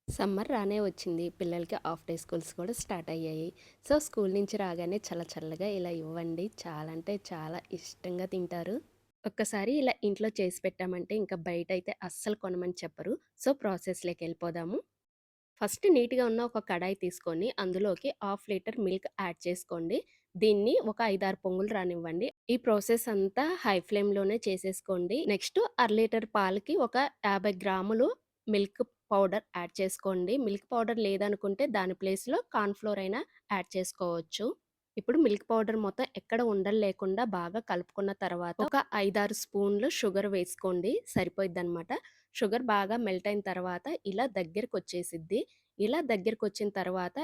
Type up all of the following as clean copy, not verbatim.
Summer రానే వచ్చింది. పిల్లలకి హాఫ్ డే స్కూల్స్ కూడా స్టార్ట్ అయ్యాయి. సో, స్కూల్ నుంచి రాగానే చల్లగా ఇలా ఇవ్వండి. చాలా అంటే చాలా ఇష్టంగా తింటారు. ఒక్కసారి ఇలా ఇంట్లో చేసి పెట్టామంటే ఇంకా బయటైతే అస్సలు కొనమని చెప్పరు. సో, ప్రాసెస్‌లోకెళ్ళిపోదాము. ఫస్ట్ నీట్‌గా ఉన్న ఒక కడాయి తీసుకొని అందులోకి హాఫ్ లీటర్ మిల్క్ యాడ్ చేసుకోండి. దీన్ని ఒక 5, 6 పొంగులు రానివ్వండి. ఈ ప్రాసెస్ అంతా హై ఫ్లేమ్‌లోనే చేసేసుకోండి. నెక్స్ట్ అర లీటర్ పాలకి ఒక 50 గ్రాములు మిల్క్ పౌడర్ యాడ్ చేసుకోండి. మిల్క్ పౌడర్ లేదనుకుంటే దాని ప్లేస్‌లో కార్న్ ఫ్లోర్ అయినా యాడ్ చేసుకోవచ్చు. ఇప్పుడు మిల్క్ పౌడర్ మొత్తం ఎక్కడ ఉండలు లేకుండా బాగా కలుపుకున్న తర్వాత ఒక 5, 6 స్పూన్లు షుగర్ వేసుకోండి. సరిపోయిద్దనమాట. షుగర్ బాగా మెల్ట్ అయిన తర్వాత ఇలా దగ్గరకొచ్చేసిద్ది. ఇలా దగ్గరకొచ్చిన తర్వాత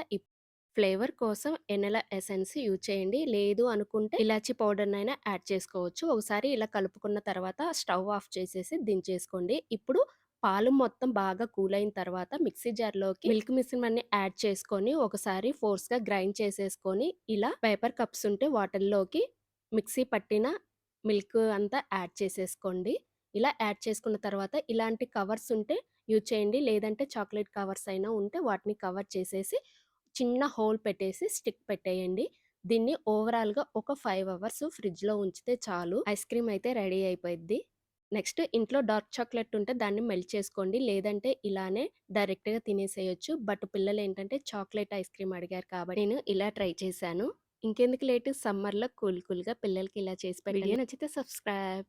ఫ్లేవర్ కోసం ఎనిలా ఎసెన్స్ యూజ్ చేయండి. లేదు అనుకుంటే ఇలాచీ పౌడర్‌నైనా యాడ్ చేసుకోవచ్చు. ఒకసారి ఇలా కలుపుకున్న తర్వాత స్టవ్ ఆఫ్ చేసేసి దించేసుకోండి. ఇప్పుడు పాలు మొత్తం బాగా కూల్ అయిన తర్వాత మిక్సీ జార్‌లోకి మిల్క్ మిశ్రమాన్ని యాడ్ చేసుకొని ఒకసారి ఫోర్స్‌గా గ్రైండ్ చేసేసుకొని ఇలా పేపర్ కప్స్ ఉంటే వాటిల్లోకి మిక్సీ పట్టిన మిల్క్ అంతా యాడ్ చేసేసుకోండి. ఇలా యాడ్ చేసుకున్న తర్వాత ఇలాంటి కవర్స్ ఉంటే యూజ్ చేయండి. లేదంటే చాక్లేట్ కవర్స్ అయినా ఉంటే వాటిని కవర్ చేసేసి చిన్న హోల్ పెట్టేసి స్టిక్ పెట్టేయండి. దీన్ని ఓవరాల్‌గా ఒక 5 అవర్స్ ఫ్రిడ్జ్‌లో ఉంచితే చాలు. ఐస్ క్రీమ్ అయితే రెడీ అయిపోయిద్ది. నెక్స్ట్ ఇంట్లో డార్క్ చాక్లేట్ ఉంటే దాన్ని మెల్ట్ చేసుకోండి. లేదంటే ఇలానే డైరెక్ట్‌గా తినేసేయొచ్చు. బట్ పిల్లలేంటంటే చాక్లేట్ ఐస్ క్రీమ్ అడిగారు కాబట్టి నేను ఇలా ట్రై చేశాను. ఇంకెందుకు లేటు సమ్మర్‌లో కూల్‌గా పిల్లలకి ఇలా చేసి పెట్టండి. వీడియో నచ్చితే సబ్స్క్రైబ్.